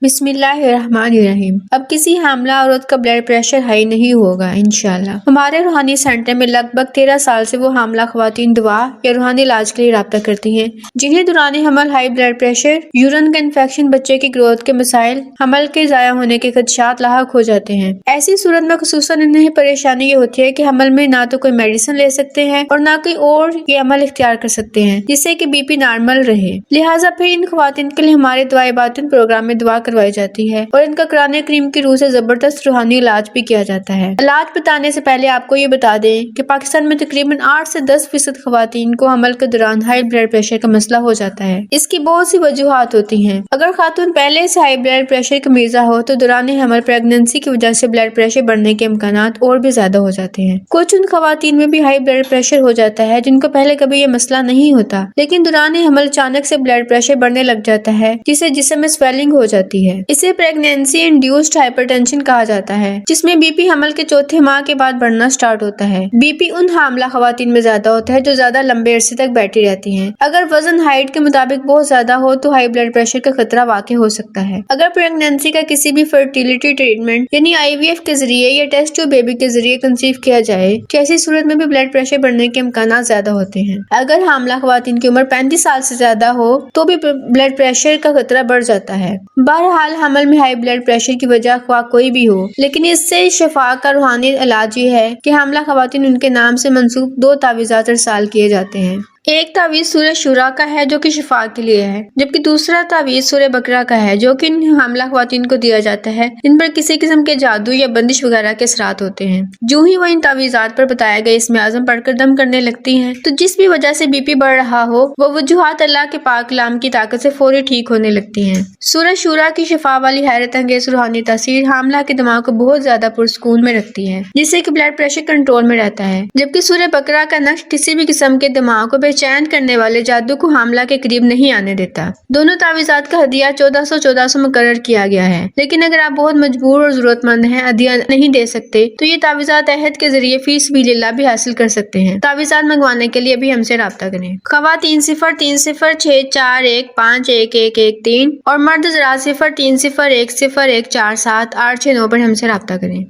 بسم اللہ الرحمن الرحیم۔ اب کسی حاملہ عورت کا بلڈ پریشر ہائی نہیں ہوگا انشاءاللہ۔ ہمارے روحانی سینٹر میں لگ بھگ 13 سال سے وہ حاملہ خواتین دعا یا روحانی علاج کے لیے رابطہ کرتی ہیں جنہیں دوران حمل ہائی بلڈ پریشر، یورین کا انفیکشن، بچے کی گروتھ کے مسائل، حمل کے ضائع ہونے کے خدشات لاحق ہو جاتے ہیں۔ ایسی صورت میں خصوصاً انہیں پریشانی یہ ہوتی ہے کہ حمل میں نہ تو کوئی میڈیسن لے سکتے ہیں اور نہ کوئی اور یہ عمل اختیار کر سکتے ہیں جس سے کہ بی پی نارمل رہے، لہٰذا پھر ان خواتین کے لیے ہمارے دعائے باطن پروگرام میں دعا کروائی جاتی ہے اور ان کا قرآن کریم کی روح سے زبردست روحانی علاج بھی کیا جاتا ہے۔ علاج بتانے سے پہلے آپ کو یہ بتا دیں کہ پاکستان میں تقریباً 8 سے 10% خواتین کو حمل کے دوران ہائی بلڈ پریشر کا مسئلہ ہو جاتا ہے۔ اس کی بہت سی وجوہات ہوتی ہیں۔ اگر خاتون پہلے سے ہائی بلڈ پریشر کا مریضہ ہو تو دوران حمل پریگننسی کی وجہ سے بلڈ پریشر بڑھنے کے امکانات اور بھی زیادہ ہو جاتے ہیں۔ کچھ ان خواتین میں بھی ہائی بلڈ پریشر ہو جاتا ہے جن کو پہلے کبھی یہ مسئلہ نہیں ہوتا، لیکن دوران حمل اچانک سے بلڈ پریشر بڑھنے لگ جاتا ہے جسے جسم میں سویلنگ ہو جاتی ہے۔ اسے پریگنینسی انڈیوسڈ ہائپر ٹینشن کہا جاتا ہے، جس میں بی پی حمل کے چوتھے ماہ کے بعد بڑھنا سٹارٹ ہوتا ہے۔ بی پی ان حاملہ خواتین میں زیادہ ہوتا ہے جو زیادہ لمبے عرصے تک بیٹھی رہتی ہیں۔ اگر وزن ہائٹ کے مطابق بہت زیادہ ہو تو ہائی بلڈ پریشر کا خطرہ واقع ہو سکتا ہے۔ اگر پریگنینسی کا کسی بھی فرٹیلیٹی ٹریٹمنٹ یعنی IVF کے ذریعے یا ٹیسٹ ٹیوب بیبی کے ذریعے کنسیو کیا جائے تو ایسی صورت میں بھی بلڈ پریشر بڑھنے کے امکانات زیادہ ہوتے ہیں۔ اگر حاملہ خواتین کی عمر 35 سال سے زیادہ ہو تو بھی بلڈ پریشر کا خطرہ بڑھ جاتا ہے۔ بہرحال حمل میں ہائی بلڈ پریشر کی وجہ خواہ کوئی بھی ہو، لیکن اس سے شفا کا روحانی علاج یہ ہے کہ حاملہ خواتین ان کے نام سے منسوب 2 تعویذات ارسال کیے جاتے ہیں۔ ایک تعویذ سورہ شورا کا ہے جو کہ شفا کے لیے ہے، جبکہ دوسرا تعویذ سورہ بقرہ کا ہے جو کہ حاملہ خواتین کو دیا جاتا ہے جن پر کسی قسم کے جادو یا بندش وغیرہ کے اثرات ہوتے ہیں۔ جو ہی وہ ان تعویذات پر بتایا گئے اسم اعظم پڑھ کر دم کرنے لگتی ہیں تو جس بھی وجہ سے بی پی بڑھ رہا ہو وہ وجوہات اللہ کے پاک کلام کی طاقت سے فوری ٹھیک ہونے لگتی ہیں۔ سورہ شورا کی شفا والی حیرت انگیز روحانی تاثیر حاملہ کے دماغ کو بہت زیادہ پرسکون میں رکھتی ہے، جس سے کہ بلڈ پریشر کنٹرول میں رہتا ہے، جبکہ سورہ بقرہ کا نقش کسی بھی قسم کے دماغ کو چین کرنے والے جادو کو حاملہ کے قریب نہیں آنے دیتا۔ دونوں تعویذات کا ہدیہ 1400 مقرر کیا گیا ہے، لیکن اگر آپ بہت مجبور اور ضرورت مند ہیں، ہدیہ نہیں دے سکتے تو یہ تعویذات عہد کے ذریعے فی سبیل اللہ بھی حاصل کر سکتے ہیں۔ تعویذات منگوانے کے لیے بھی ہم سے رابطہ کریں۔ خواتین 0306415113 اور مرد حضرات 0301014786 پر ہم سے رابطہ کریں۔